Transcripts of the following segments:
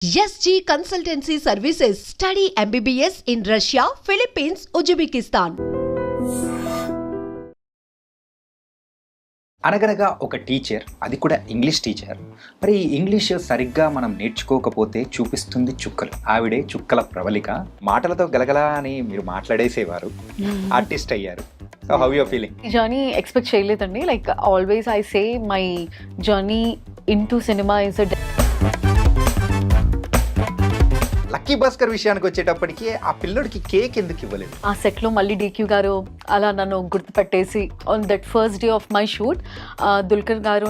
SG Consultancy Services. Study MBBS in Russia, Philippines, Uzbekistan. అనగనగా ఒక teacher, అది కూడా ఇంగ్లీష్ టీచర్. మరి ఇంగ్లీష్ సరిగ్గా మనం నేర్చుకోకపోతే చూపిస్తుంది చుక్కలు. ఆవిడే చుక్కల ప్రవళిక. మాటలతో గలగలా అని మీరు మాట్లాడేసేవారు, ఆర్టిస్ట్ అయ్యారు. So how you feeling? ఈ జర్నీ ఎక్స్పెక్ట్ చేయలేదండి. Like always I say my journey into cinema is lucky Bhaskar విషయానికి వచ్చేటప్పటికి ఆ పిల్లడికి కేక్ ఎందుకు ఇవ్వలేదు? ఆ సెట్లో మళ్ళీ DQ గారు అలా నన్ను గుర్తుపట్టేసి on that first day of my shoot Dulquer garu,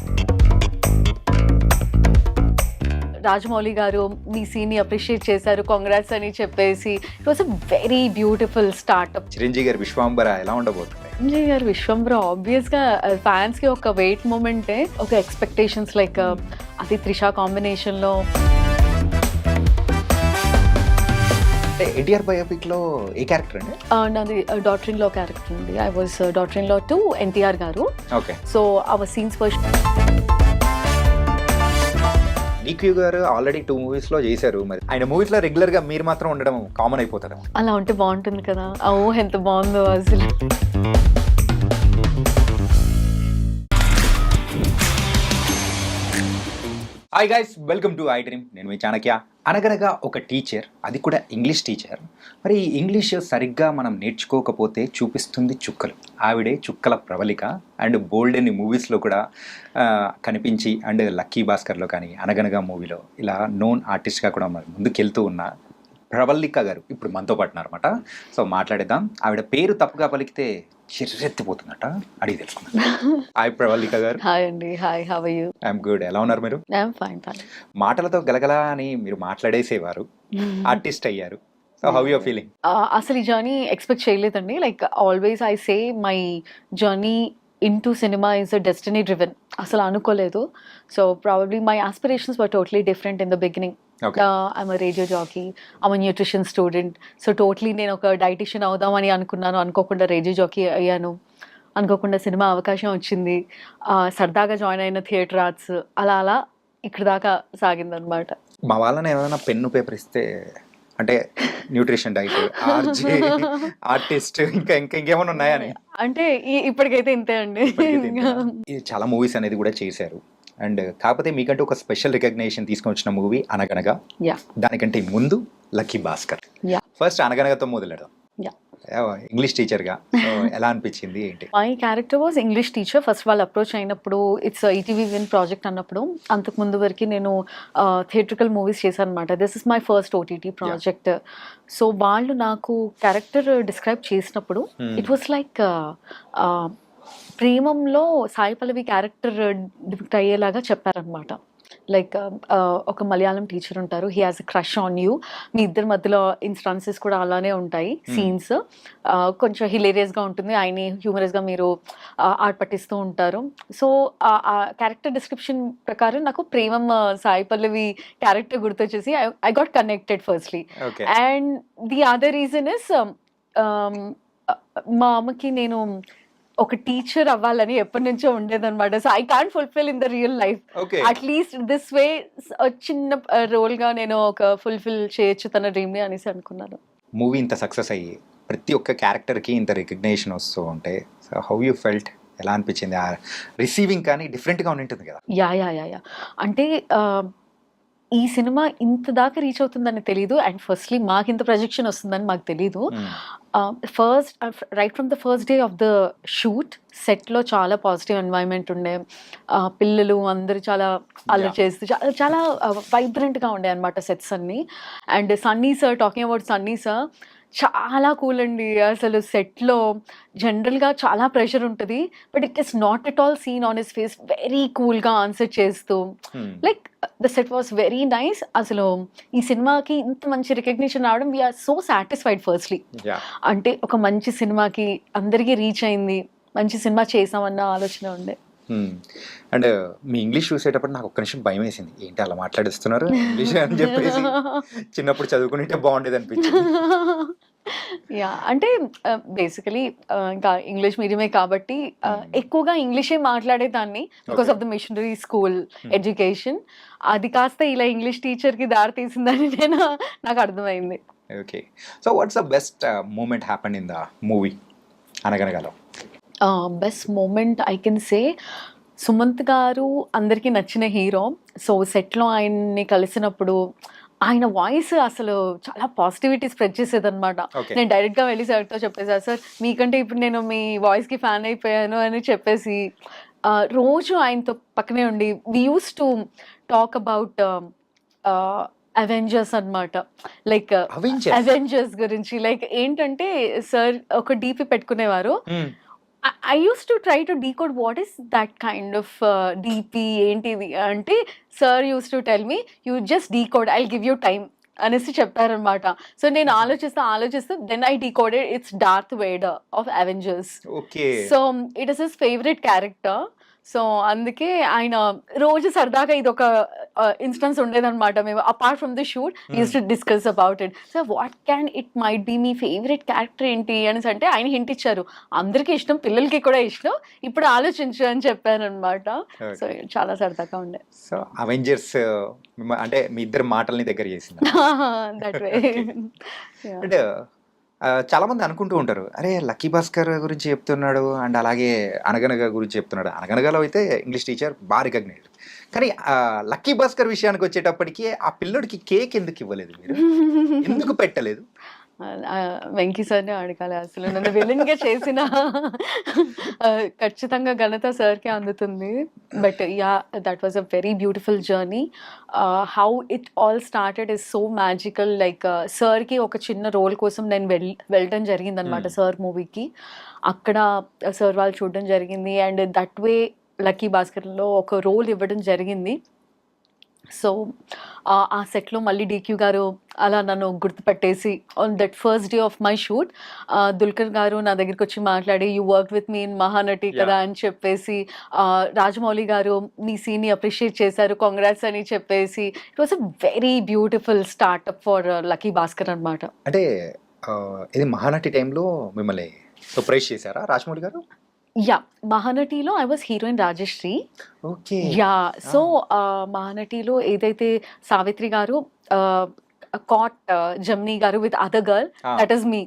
Rajamouli గారు మీ సీన్ని అప్రిషియేట్ చేశారు, కాంగ్రాట్స్ అని చెప్పేసి it was a very beautiful startup. Chiranjeevi గారి విశ్వాంబర ఎలా ఉండబోతుంది? చిరంజీవి గారు విశ్వంబర ఆబ్వియస్గా ఫ్యాన్స్కి ఒక వెయిట్ మూమెంటే, ఒక ఎక్స్పెక్టేషన్స్ లైక్ అది త్రిష కాంబినేషన్లో. ఎన్టీఆర్ బయోపిక్ లో ఏ క్యారెక్టర్ అండి? నాది డాటర్ ఇన్ లా క్యారెక్టర్ అండి. I was daughter in law to NTR గారు. Okay. So our scenes first DQ గారు ఆల్రెడీ 2 మూవీస్ లో చేశారు. మరి ఆయన మూవీస్ లో రెగ్యులర్ గా మీరు మాత్రం ఉండడం కామన్ అయిపోతారు. అలా ఉంటే బాగుంటుంది కదా. ఓ ఎంత బాగుందో అసలు. Hi guys, welcome to I dream. నేను మీ చాణక్య. అనగనగా ఒక టీచర్, అది కూడా ఇంగ్లీష్ టీచర్. మరి ఇంగ్లీష్ సరిగ్గా మనం నేర్చుకోకపోతే చూపిస్తుంది చుక్కలు. ఆవిడే చుక్కల ప్రవళిక. అండ్ బోల్డ్ అని మూవీస్లో కూడా కనిపించి, అండ్ లక్కీ భాస్కర్లో కానీ అనగనగా మూవీలో ఇలా నోన్ ఆర్టిస్ట్గా కూడా మరి ముందుకెళ్తూ ఉన్న ప్రవళిక గారు ఇప్పుడు మనతో పాటున్నారన్నమాట. సో మాట్లాడేద్దాం. ఆవిడ పేరు తప్పుగా పలికితే చిర్రెత్తిపోతుందట, అడిగి తెలుసుకుందాం. హాయ్ ప్రవళిక గారు. హాయ్ అండి. Hi, how are you? I'm good. ఎలా ఉన్నారు మీరు? I'm fine. మాటలతో గలగలా అని మీరు మాట్లాడేసేవారు, ఆర్టిస్ట్ అయ్యారు. So how you feeling? అసలు ఈ జర్నీ ఎక్స్పెక్ట్ చేయలేదండి. Like always I say my journey into cinema is a destiny driven. అసలు అనుకోలేదు. So probably my aspirations were totally different in the beginning. I'm radio jockey, I'm nutrition student. So totally నేను ఒక dietitian అవుదామని అనుకున్నాను. అనుకోకుండా radio jockey అయ్యాను. అనుకోకుండా cinema అవకాశం వచ్చింది. సరదాగా జాయిన్ అయిన థియేటర్ ఆర్ట్స్ అలా అలా ఇక్కడ దాకా సాగిందనమాట. మా వాళ్ళని ఏమైనా పెన్ను పేపర్ ఇస్తే, అంటే న్యూట్రిషన్, డైట్, ఆర్జే, ఆర్టిస్ట్, ఇంకేమైనా ఉన్నాయని అంటే ఇప్పటికైతే ఇంతే అండి. ఇది చాలా మూవీస్ అనేది కూడా చేశారు. అండ్ కాకపోతే మీకంటే ఒక స్పెషల్ రికగ్నేషన్ తీసుకొని వచ్చిన మూవీ అనగనగా. దానికంటే ముందు లక్కీ భాస్కర్. ఫస్ట్ అనగనగతో మొదలెడదాం. ఇంగ్లీష్ టీచర్గా ఎలా అనిపించింది ఏంటి? My character was English teacher. First వాళ్ళు అప్రోచ్ అయినప్పుడు ఇట్స్ ఈటీవీ విన్ ప్రాజెక్ట్ అన్నప్పుడు, అంతకు ముందు వరకు నేను థియేట్రికల్ మూవీస్ చేశాను అనమాట. This is my first OTT project. So వాళ్ళు నాకు క్యారెక్టర్ డిస్క్రైబ్ చేసినప్పుడు ఇట్ వాస్ లైక్ ప్రేమంలో సాయి పల్లవి క్యారెక్టర్ డిపిక్ట్ అయ్యేలాగా చెప్పారనమాట. లైక్ ఒక మలయాళం టీచర్ ఉంటారు, he has a crush on you. మీ ఇద్దరి మధ్యలో ఇన్స్టాన్సెస్ కూడా అలానే ఉంటాయి, సీన్స్ కొంచెం హిలేరియస్గా ఉంటుంది, ఆయన్ని హ్యూమరస్గా మీరు ఆట పట్టిస్తూ ఉంటారు. సో ఆ క్యారెక్టర్ డిస్క్రిప్షన్ ప్రకారం నాకు ప్రేమం సాయి పల్లవి క్యారెక్టర్ గుర్తొచ్చేసి I got connected firstly. And the other reason is మా అమ్మకి నేను ఒక టీచర్ అవ్వాలని ఎప్పటి నుంచో ఉండేదన్నమాట. So I can't fulfil in the real life. At least this way చిన్న రోల్ గా నేను ఒక ఫుల్ఫిల్ చేయొచ్చు తన డ్రీమ్ ని అనేసి అనుకున్నాను. మూవీ ఇంత సక్సెస్ అయ్యి ప్రతి ఒక్క క్యారెక్టర్ కి ఇంత రికగ్నేషన్ వస్తూ ఉంటే హౌ యూ ఫెల్ట్? ఎలా అనిపించింది? ఆ రిసీవింగ్ కానీ డిఫరెంట్ గా ఉంటుంది కదా. యా అంటే ఈ సినిమా ఇంత దాకా రీచ్ అవుతుందని తెలీదు. అండ్ ఫస్ట్లీ మాకు ఇంత ప్రొజెక్షన్ వస్తుందని మాకు తెలీదు. First right from the first day of the shoot సెట్లో చాలా పాజిటివ్ ఎన్వైరన్మెంట్ ఉండే. పిల్లలు అందరూ చాలా అల్లరి చేస్తూ చాలా వైబ్రెంట్గా ఉండే అనమాట సెట్స్ అన్నీ. And Sunny sir, talking about Sunny sir, చాలా కూల్ అండి. అసలు సెట్లో జనరల్గా చాలా ప్రెషర్ ఉంటుంది, but it is not at all seen on his face. Very కూల్గా ఆన్సర్ చేస్తూ, like the set was very nice. అసలు ఈ సినిమాకి ఇంత మంచి రికగ్నిషన్ రావడం వీఆర్ సో సాటిస్ఫైడ్ ఫస్ట్లీ. అంటే ఒక మంచి సినిమాకి అందరికీ రీచ్ అయింది, మంచి సినిమా చేసామన్న ఆలోచన ఉండే. అండ్ మీ ఇంగ్లీష్ చూసేటప్పుడు నాకు ఒక్క నిమిషం భయం వేసింది, ఏంటి అలా మాట్లాడిస్తున్నారు ఇంగ్లీష్ అని చెప్పేసి. చిన్నప్పుడు చదువుకుంటే బాగుండేది అనిపించింది. యా అంటే బేసికలీ ఇంకా ఇంగ్లీష్ మీడియమే కాబట్టి ఎక్కువగా ఇంగ్లీషే మాట్లాడేదాన్ని because of the missionary school education. అది కాస్త ఇలా ఇంగ్లీష్ టీచర్కి దారి తీసిందని నాకు అర్థమైంది. Okay. So what's the best moment happen in the movie అనగనగాలో? Best moment I can say Sumanth garu అందరికీ నచ్చిన హీరో. సో సెట్లో ఆయన్ని కలిసినప్పుడు ఆయన వాయిస్ అసలు చాలా పాజిటివిటీ స్ప్రెడ్ చేసేదన్నమాట. Okay. నేను డైరెక్ట్గా వెళ్ళి సార్తో చెప్పేసాను, సార్ మీకంటే ఇప్పుడు నేను మీ వాయిస్కి ఫ్యాన్ అయిపోయాను అని చెప్పేసి రోజు ఆయనతో పక్కనే ఉండి we use to talk about Avengers అన్నమాట. లైక్ అవెంజర్స్ గురించి లైక్ ఏంటంటే సార్ ఒక డీపీ పెట్టుకునేవారు. I used to try to decode what is that kind of DP ఏంటిది అంటే sir use to tell me you just decode, I'll give you time అనేసి చెప్పారనమాట. So నేను ఆలోచిస్తూ then I decoded it's Darth Vader of Avengers. So it is his favourite character. So అందుకే ఆయన రోజు సరదాగా ఇది ఒక ఇన్స్టెన్స్ ఉండేదన్నమాట. మేము apart from the shoot use to discuss about it. So what can it might be మీ favourite character ఏంటి అనేసి అంటే ఆయన హింట్ ఇచ్చారు. అందరికీ ఇష్టం, పిల్లలకి కూడా ఇష్టం, ఇప్పుడు ఆలోచించు అని చెప్పారనమాట. సో చాలా సరదాగా ఉండే. సో అవెంజర్స్ అంటే మీ ఇద్దరు మాటల్ని దగ్గర చేసింది. That way. అంటే చాలా మంది అనుకుంటూ ఉంటారు, అరే లక్కీ భాస్కర్ గురించి చెప్తున్నాడు అండ్ అలాగే అనగనగా గురించి చెప్తున్నాడు. అనగనగాలో అయితే ఇంగ్లీష్ టీచర్ బాగా రికగ్నైజ్డ్. కానీ లక్కీ భాస్కర్ విషయానికి వచ్చేటప్పటికి ఆ పిల్లడికి కేక్ ఎందుకు ఇవ్వలేదు మీరు? ఎందుకు పెట్టలేదు? వెంకీ సార్ని అడగాలి. అసలు నన్ను విలన్గా చేసిన ఖచ్చితంగా ఘనత సార్కే అందుతుంది. But yeah, that was a very beautiful journey. How it all started is so magical. Like సార్కి ఒక చిన్న రోల్ కోసం నేను వెళ్ళడం జరిగింది అనమాట సార్ మూవీకి. అక్కడ సార్ వాళ్ళు చూడడం జరిగింది అండ్ దట్ వే లక్కీ భాస్కర్లో ఒక రోల్ ఇవ్వడం జరిగింది. సో ఆ సెట్లో మళ్ళీ డీక్యూ గారు అలా నన్ను గుర్తుపట్టేసి on that first day of my shoot Dulquer garu నా దగ్గరికి వచ్చి మాట్లాడి you work with me in Mahanati కదా అని చెప్పేసి, రాజమౌళి గారు మీ సీన్ని అప్రిషియేట్ చేశారు, కాంగ్రాట్స్ అని చెప్పేసి it was a very beautiful startup for lucky Bhaskar అనమాట. అంటే ఇది మహానటి టైంలో మిమ్మల్ని సర్ప్రైజ్ చేశారా రాజమౌళి గారు? యా, మహానటిలో I was heroine Rajashri. Okay. Yeah, so మహానటిలో ఏదైతే Savitri garu caught Gemini garu with other girl, that is me.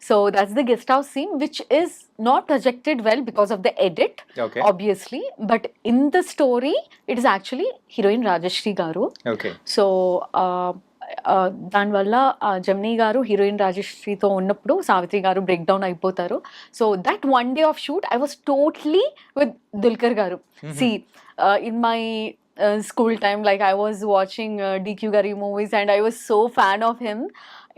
So that's the guest house scene which is not projected well because of the edit, Okay. obviously, but in the story it is actually heroine Rajashri garu. Okay. So దానివల్ల Gemini garu heroine రాజశ్రీతో ఉన్నప్పుడు Savitri garu break down అయిపోతారు. So that one day of shoot I was totally with Dulquer garu. See in my school time, like I was watching DQ Gari movies and I was so fan of him.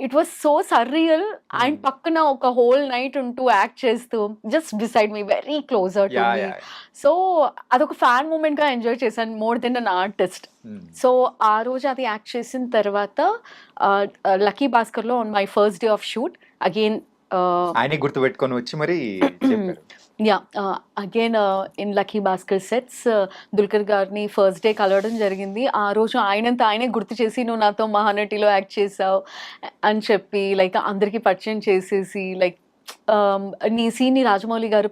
It was so surreal. And pakkana oka whole night unto act chestu just beside me, very closer to me. So adoka fan moment ga enjoy chesanu more than an artist. So aa roju adi act chesin tarvata Lucky Bhaskar lo on my first day of shoot again ఆయనే గుర్తు పెట్టుకొని వచ్చి మరి చెప్పారు. Yeah, again in lucky Bhaskar sets Dulquer గారిని first day కలవడం జరిగింది. ఆ రోజు ఆయనంతా ఆయనే గుర్తు చేసి నువ్వు నాతో మహానటిలో యాక్ట్ చేసావు అని చెప్పి లైక్ అందరికీ పరిచయం చేసేసి లైక్ నీ సీన్ని రాజమౌళి గారు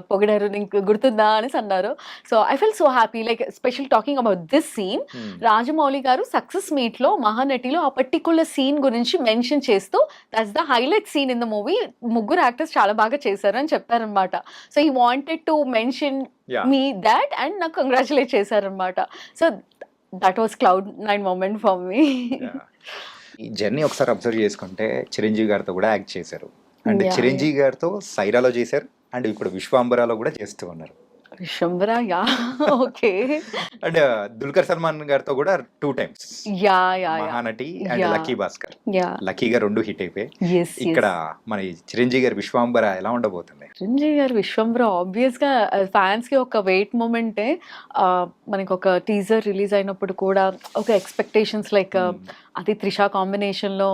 పొగిడారు, నీకు గుర్తుందా అనేసి అన్నారు. So I feel so happy. Like special talking about this scene, Rajamouli garu success మీట్లో మహానటిలో ఆ పర్టికులర్ సీన్ గురించి మెన్షన్ చేస్తూ that's the highlight scene in the movie, ముగ్గురు యాక్టర్స్ చాలా బాగా చేశారు అని చెప్పారనమాట. So he wanted to mention me that and నాకు కంగ్రాచులేట్ చేశారనమాట. So that was cloud nine moment for me. ఈ జర్నీ ఒకసారి అబ్జర్వ్ చేసుకుంటే చిరంజీవి గారితో కూడా యాక్ట్ చేశారు అండ్ చిరంజీవి గారితో సైరాలో చేశారు అండ్ ఇప్పుడు విశ్వాంబరాలో కూడా చేస్తూ ఉన్నారు. Vishwambhara, yeah, okay. And Dulquer Salman గారితో కూడా 2 times Mahanati and lucky Bhaskar. లక్కీగా 2 హిట్ అయిపోయి ఇక్కడ మన చిరంజీవి గారి విశ్వాంబర ఎలా ఉండబోతుంది? చిరంజీవి గారి విశ్వంబర ఆబ్వియస్ గా ఫ్యాన్స్ కి ఒక వెయిట్ మూమెంటే. మనకి ఒక టీజర్ రిలీజ్ అయినప్పుడు కూడా ఒక ఎక్స్పెక్టేషన్స్ లైక్ అది త్రిషా కాంబినేషన్ లో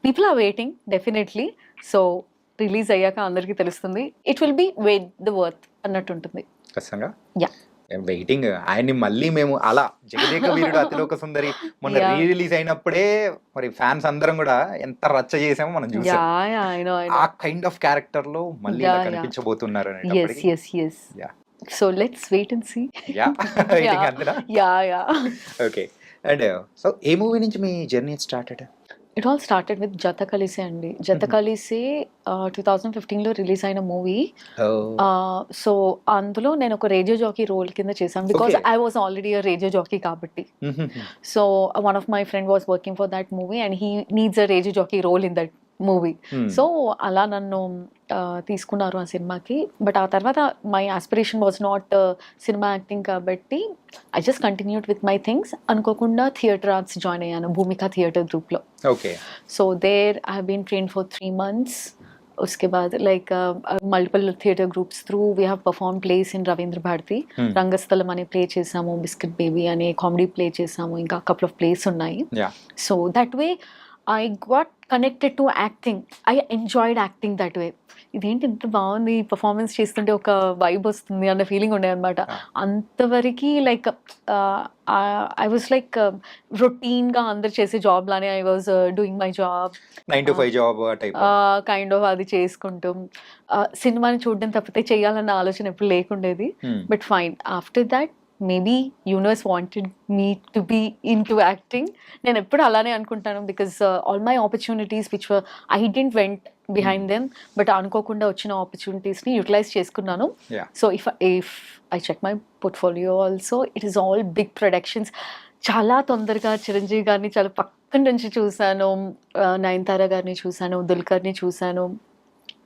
people are waiting definitely. So release అయ్యాక అందరికీ తెలుస్తుంది. It will be wait the worth అన్నట్టు ఉంటుంది. ఖచ్చితంగా. యా. వెయిటింగ్ ఆయన్ని మళ్ళీ మేము అలా జగదేక వీరుడు అతిలోక సుందరి మొన్న Yeah. రీ రిలీజ్ అయినప్పుడే మరి ఫ్యాన్స్ అందరం కూడా ఎంత రచ్చ చేసామో మనం చూసాం. I know. ఆ కైండ్ ఆఫ్ క్యారెక్టర్ లో మళ్ళీ ఇలా Yeah, yeah. కనిపించబోతున్నారు Yes, అనేటప్పటికి yes. Yeah. So let's wait and see. Waiting అంతేనా? Yeah. ఓకే. అండ్ సో ఏ మూవీ నుంచి మీ journey started? It all started with Jata Kalise అండి. Jata Kalise 2015లో రిలీజ్ అయిన మూవీ. సో అందులో నేను ఒక రేడియో జాకీ రోల్ కింద చేశాను because Okay. I was already radio jockey కాబట్టి. So one of my friend was working for that movie and he needs a radio jockey role in that movie. So అలా నన్ను తీసుకున్నారు ఆ సినిమాకి. But ఆ తర్వాత my aspiration was not cinema acting కాబట్టి I just continued with my things. అనుకోకుండా theatre arts join అయ్యాను భూమిక థియేటర్ గ్రూప్లో. Okay. So there I have been trained for 3 months. उसके बाद like multiple theatre groups through we have performed plays in Ravindra Bharati. రంగస్థలం అనే play చేసాము, biscuit baby అనే comedy play చేసాము, ఇంకా couple of plays ఉన్నాయి. So that way I got connected to acting. I enjoyed acting that way. ఇదేంటి ఇంత బాగుంది performance చేస్తుంటే ఒక వైబ్ వస్తుంది అన్న ఫీలింగ్ ఉండే అనమాట. అంతవరకు లైక్ ఐ వాజ్ లైక్ రొటీన్గా అందరు చేసే జాబ్ లానే I was doing my job 9 to 5 job type kind of అది చేసుకుంటూ సినిమాని చూడడం తప్పితే చేయాలన్న ఆలోచన ఎప్పుడు లేకుండేది. But fine after that maybe universe wanted me to be into acting. నేను ఎప్పుడు అలానే అనుకుంటాను because all my opportunities which I didn't went behind them but అనుకోకుండా వచ్చిన ఆపర్చునిటీస్ని యూటిలైజ్ చేసుకున్నాను. So if I check my portfolio also it is all big productions. చాలా తొందరగా చిరంజీవి గారిని చాలా పక్కన నుంచి చూశాను, నయనతార గారిని చూశాను, దుల్కర్ని చూశాను.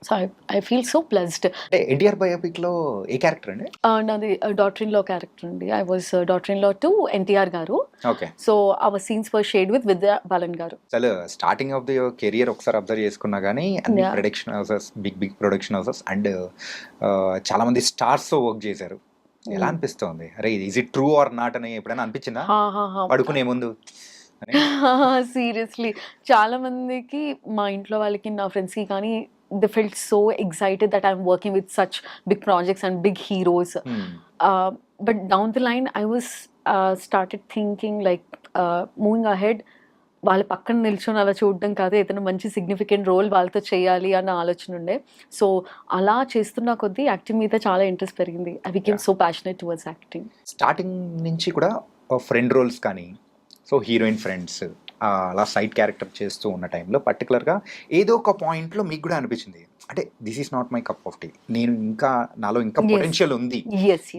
So I feel so blessed. అంటే ఎన్టీఆర్ బయోపిక్ లో ఏ క్యారెక్టర్ అండి? నాది డాటర్ ఇన్ లా క్యారెక్టర్ అండి. I was daughter in law to NTR garu. Okay. So our scenes were shared with Vidya Balan garu. అసలు స్టార్టింగ్ ఆఫ్ ది కెరియర్ ఒకసారి అబ్జర్వ్ చేసుకున్నా కానీ అన్ని production houses, big production houses and చాలా మంది స్టార్స్ తో వర్క్ చేశారు. ఎలా అనిపిస్తుంది? అరే is it true or not అని ఎప్పుడైనా అనిపించిందా పడుకునే ముందు? సీరియస్లీ చాలా మందికి మా ఇంట్లో వాళ్ళకి నా ఫ్రెండ్స్కి కానీ they felt so excited that I'm working with such big projects and big heroes. But down the line I was started thinking like moving ahead వాళ్ళ పక్కన నిల్చొని అలా చూడడం కాదు, ఏదైనా మంచి సిగ్నిఫికెంట్ రోల్ వాళ్ళతో చేయాలి అన్న ఆలోచన ఉండే. సో అలా చేస్తున్న కొద్దీ యాక్టింగ్ మీద చాలా ఇంట్రెస్ట్ పెరిగింది. I became so passionate towards acting. Starting నుంచి కూడా ఫ్రెండ్ రోల్స్ కానీ, సో హీరోయిన్ ఫ్రెండ్స్ అలా సైడ్ క్యారెక్టర్ చేస్తూ ఉన్న టైంలో పర్టికులర్గా ఏదో ఒక పాయింట్లో మీకు కూడా అనిపించింది అంటే this is not my cup of tea, నేను ఇంకా నాలో ఇంకా పొటెన్షియల్ ఉంది,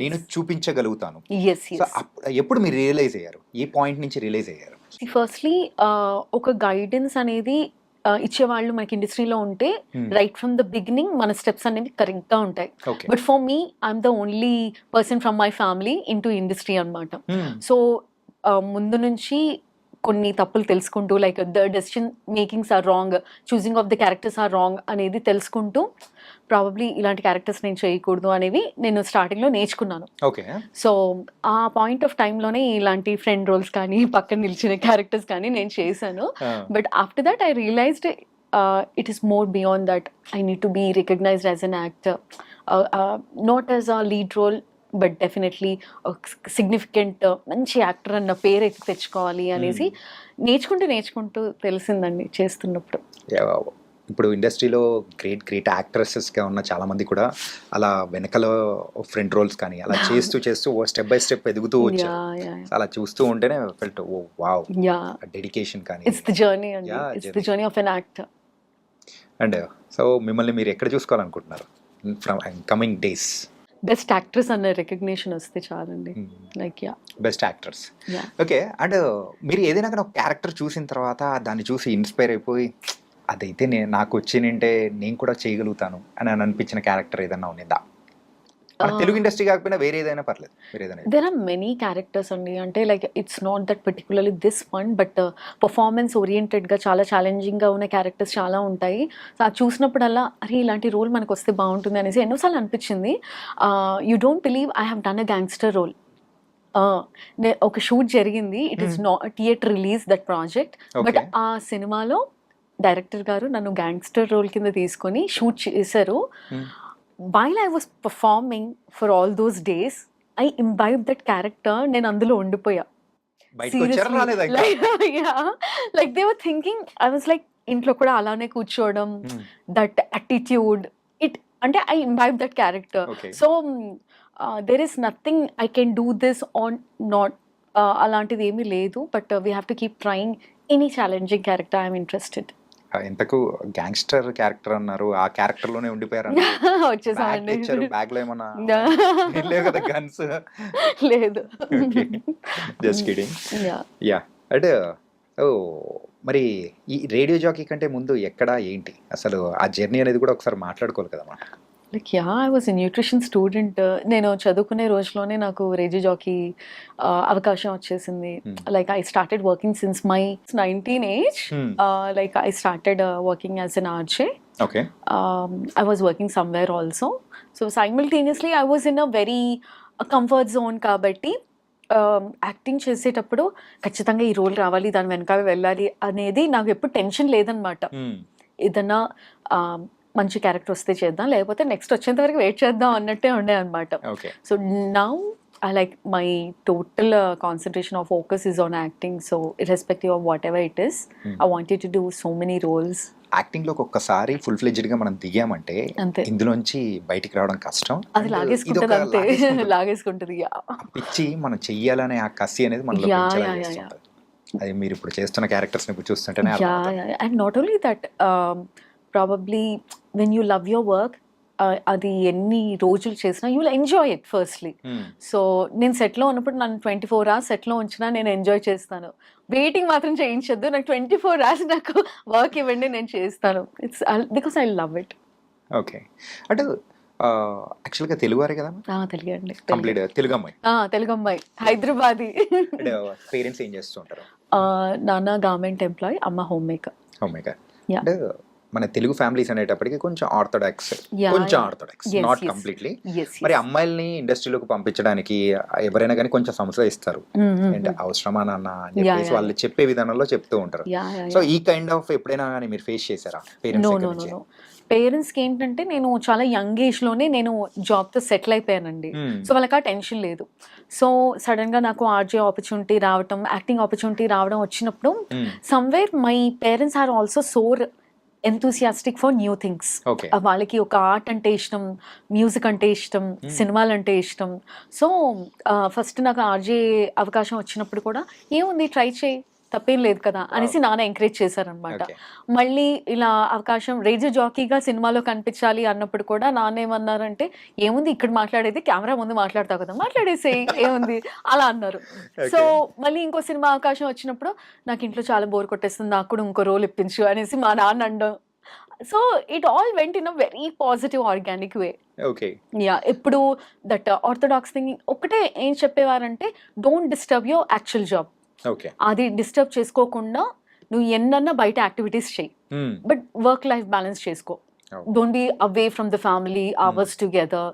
నేను చూపించగలుగుతాను. సో ఎప్పుడు మీరు రియలైజ్ అయ్యారు? ఏ పాయింట్ నుంచి రియలైజ్ అయ్యారు? ఫస్ట్లీ ఒక గైడెన్స్ అనేది ఇచ్చేవాళ్ళు మనకి ఇండస్ట్రీలో ఉంటే రైట్ ఫ్రమ్ ద బిగినింగ్ మన స్టెప్స్ అనేవి కరెక్ట్గా ఉంటాయి. But for me I'm the only person from my family in to industry అనమాట. సో ముందు నుంచి కొన్ని తప్పులు తెలుసుకుంటూ like the decision makings are wrong, choosing of the characters are wrong అనేది తెలుసుకుంటూ ప్రాబబ్లీ ఇలాంటి క్యారెక్టర్స్ నేను చేయకూడదు అనేవి నేను స్టార్టింగ్లో నేర్చుకున్నాను. సో ఆ పాయింట్ ఆఫ్ టైంలోనే ఇలాంటి ఫ్రెండ్ రోల్స్ కానీ పక్కన నిలిచిన క్యారెక్టర్స్ కానీ నేను చేశాను. But after that I realized it is more beyond that. I need to be recognized as an actor, not as a lead role but definitely significant మంచి actor అన్న పేరు అయితే తెచ్చుకోవాలి అనేసి నేర్చుకుంటూ తెలిసిందండి చేస్తున్నప్పుడు. ఇప్పుడు ఇండస్ట్రీలో గ్రేట్ యాక్ట్రెసెస్గా ఉన్న చాలా మంది కూడా అలా వెనకల ఫ్రంట్ రోల్స్ కానీ అలా చేస్తూ స్టెప్ బై స్టెప్ ఎదుగుతూ వచ్చారు. అలా చూస్తూ ఉంటేనే ఫెల్ట్ ఓ వావ్, డెడికేషన్ కానీ ఇట్స్ ది జర్నీ అండి, it's the journey of an actor. And so మిమ్మల్ని మీరు ఎక్కడ చూసుకోవాలనుకుంటున్నారు from coming days? Best actress అన్న రికగ్నిషన్ వస్తే చాలండి. Like best actors. Okay. And మీరు ఏదైనా కానీ ఒక క్యారెక్టర్ చూసిన తర్వాత దాన్ని చూసి ఇన్స్పైర్ అయిపోయి అదైతే నాకు వచ్చినంటే నేను కూడా చేయగలుగుతాను అని అనిపించిన క్యారెక్టర్ ఏదైనా ఉన్నదా? తెలుగు ఇండస్ట్రీ కాకపోయినా వేరే ఏదైనా పర్లేదు. దేర్ ఆర్ మెనీ క్యారెక్టర్స్ అండి. అంటే like it's not that particularly this one, but performance ఓరియంటెడ్గా చాలా ఛాలెంజింగ్గా ఉన్న క్యారెక్టర్స్ చాలా ఉంటాయి. సో అది చూసినప్పుడల్లా అరే ఇలాంటి రోల్ మనకు వస్తే బాగుంటుంది అనేసి ఎన్నోసార్లు అనిపించింది. You don't believe I have done a gangster role. ఒక షూట్ జరిగింది, it is not theatre release that project, but ఆ సినిమాలో డైరెక్టర్ గారు నన్ను గ్యాంగ్స్టర్ రోల్ కింద తీసుకొని షూట్ చేశారు. While I was performing for all those days, I imbibe that character. నేను అందులో ఉండిపోయా. బయటకు వచ్చారా రాలేదా ఇంకా? Like they were thinking I was like ఇంట్లో కూడా అలానే కూర్చోవడం, దట్ అటిట్యూడ్ ఇట్ అంటే I imbibe that character. Okay. So there is nothing I can do this on not అలాంటిది ఏమీ లేదు. But we have to keep trying any challenging character I'm interested. ఎంతకు gangster character అన్నారు, ఆ character లోనే ఉండిపోయారు. వచ్చేసామండి. బ్యాగ్ లో ఏమన్నా లేవు కదా గన్స్? లేదు. Just kidding. యా అంటే ఓ మరి ఈ రేడియో జాకీ కంటే ముందు ఎక్కడ ఏంటి అసలు ఆ జర్నీ అనేది కూడా ఒకసారి మాట్లాడుకోవాలి కదా మనం. Like I was a nutrition student. నేను చదువుకునే రోజులోనే నాకు రేడియో జాకీ అవకాశం వచ్చేసింది. Like I started working since my 19 age. Like I started working as N RJ. Okay. I was working somewhere also. So simultaneously I was in a very comfort zone కాబట్టి acting చేసేటప్పుడు ఖచ్చితంగా ఈ role రావాలి, దాని వెనకాల వెళ్ళాలి అనేది నాకు ఎప్పుడు టెన్షన్ లేదనమాట. ఏదన్నా మంచి క్యారెక్టర్ వస్తే చేద్దాం, లేకపోతే నెక్స్ట్ వచ్చేంత వరకు వెయిట్ చేద్దాం అన్నట్టే ఉండే అనమాట. So now I like my total concentration or focus is on acting. So irrespective of whatever it is, I wanted to do so many roles. Acting లోకి ఒక్కసారి ఫుల్ ఫ్లెడ్జ్డ్ గా మనం దిగామంటే ఇందులోంచి బయటికి రావడం కష్టం. అది లాగేసుకుంటది, అంతే లాగేసుకుంటది. పిచ్చి మనం చెయ్యాలనే ఆ కసి అనేది మనలో పెంచాలి. అది మీరు ఇప్పుడు చేస్తున్న క్యారెక్టర్స్ ని చూస్తుంటేనే. And not only that, probably when you love your work, అది ఎన్ని రోజులు చేసినా you will enjoy it firstly. So నేను సెట్లో ఉన్నప్పుడు నన్ను 24 hours సెట్లో ఉంచినా నేను ఎంజాయ్ చేస్తాను. వెయిటింగ్ మాత్రం చేయించద్దు, నాకు 24 hours నాకు వర్క్ ఇవ్వండి, నేను చేస్తాను. It's because I love it. Okay. అంటే యాక్చువల్గా తెలుగువారే కదా? తెలుగు అండి. కంప్లీట్ తెలుగు అమ్మాయి. తెలుగు అమ్మాయి, హైదరాబాదీ. పేరెంట్స్ ఏం చేస్తూ ఉంటారు? నాన్న గవర్నమెంట్ ఎంప్లాయీ, అమ్మ హోమ్ మేకర్. అంటే మన తెలుగు ఫ్యామిలీస్ అనేటప్పటికి కొంచెం ఆర్థోడాక్స్, నాట్ కంప్లీట్లీ. మరి అమ్మాయిల్ని ఇండస్ట్రీలోకి పంపించడానికి ఎవరైనా కానీ కొంచెం సంశయిస్తారు, అంటే అవసరమా నాన్న అని చెప్పేసి వాళ్ళు చెప్పే విధానంలో చెప్తూ ఉంటారు. సో ఈ కైండ్ ఆఫ్ ఎప్పుడైనా కానీ మీరు ఫేస్ చేశారా పేరెంట్స్? పేరెంట్స్కి ఏంటంటే నేను చాలా యంగ్ ఏజ్లోనే నేను జాబ్తో సెటిల్ అయిపోయానండి. సో వాళ్ళకి ఆ టెన్షన్ లేదు. సో సడన్గా నాకు ఆర్జే ఆపర్చునిటీ రావడం, యాక్టింగ్ ఆపర్చునిటీ రావడం వచ్చినప్పుడు somewhere my parents are also so enthusiastic for new things. వాళ్ళకి ఒక ఆర్ట్ అంటే ఇష్టం, మ్యూజిక్ అంటే ఇష్టం, సినిమాలు అంటే ఇష్టం. సో ఫస్ట్ నాకు ఆర్జే అవకాశం వచ్చినప్పుడు కూడా ఏముంది ట్రై చేయి, తప్పేం లేదు కదా అనేసి నాన్న ఎంకరేజ్ చేశారనమాట. మళ్ళీ ఇలా అవకాశం రేడియో జాకీగా సినిమాలో కనిపించాలి అన్నప్పుడు కూడా నాన్న ఏమన్నారంటే, ఏముంది ఇక్కడ మాట్లాడేది, కెమెరా ముందు మాట్లాడతావు కదా, మాట్లాడేసేయి, ఏముంది అలా అన్నారు. సో మళ్ళీ ఇంకో సినిమా అవకాశం వచ్చినప్పుడు నాకు ఇంట్లో చాలా బోర్ కొట్టేస్తుంది, నాకు కూడా ఇంకో రోల్ ఇప్పించు అనేసి మా నాన్న అనడం. So it all went in a very positive organic way. ఎప్పుడు దట్ ఆర్థోడాక్స్ థింగ్ ఒకటే ఏం చెప్పేవారంటే, don't disturb your actual job. అది డిస్టర్బ్ చేసుకోకుండా నువ్వు ఎన్నన్నా బయట యాక్టివిటీస్ చెయ్యి, బట్ వర్క్ లైఫ్ బ్యాలెన్స్ చేసుకో, don't be away from the family, hours together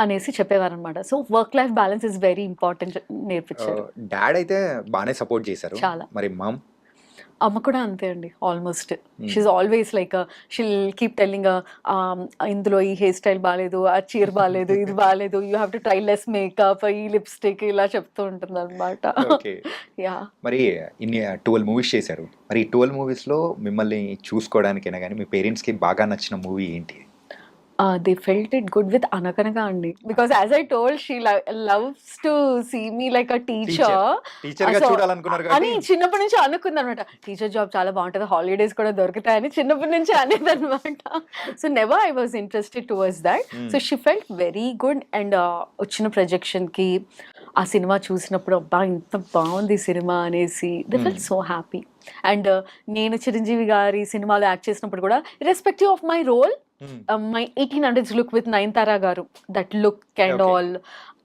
అనేసి చెప్పేవారు అనమాట. So work life balance is very important నేర్పించారు. డాడ్ అయితే బాగానే సపోర్ట్ చేశారు. చాలా. మరి మామ్? అమ్మ కూడా అంతే అండి, almost she always like she'll keep telling, ఇందులో ఈ హెయిర్ స్టైల్ బాగాలేదు, ఆ చీర బాగాలేదు, ఇది బాగాలేదు, you have to try less makeup, ఈ లిప్స్టిక్, ఇలా చెప్తూ ఉంటుంది అనమాట. మరి ఇన్ని 12 మూవీస్ చేశారు. మరి ఈ 12 మూవీస్లో మిమ్మల్ని చూసుకోవడానికైనా కానీ మీ పేరెంట్స్కి బాగా నచ్చిన మూవీ ఏంటి? They felt it good with Anakanaka andi, because as I told, she loves to see me like a teacher గా చూడాలనుకున్నారు కాబట్టి అని చిన్నప్పటి నుంచి అనుకుంది అనమాట. టీచర్ జాబ్ చాలా బాగుంటుంది, హాలిడేస్ కూడా దొరుకుతాయని చిన్నప్పటి నుంచి అనేది అనమాట. So never I was interested towards that. So she felt very good. And వచ్చిన ప్రొజెక్షన్కి ఆ సినిమా చూసినప్పుడు అబ్బా ఇంత బాగుంది సినిమా అనేసి they felt so happy. And నేను చిరంజీవి గారి సినిమాలో యాక్ట్ చేసినప్పుడు కూడా, irrespective of my role, my 1800s look with Nayanthara garu, that look and all,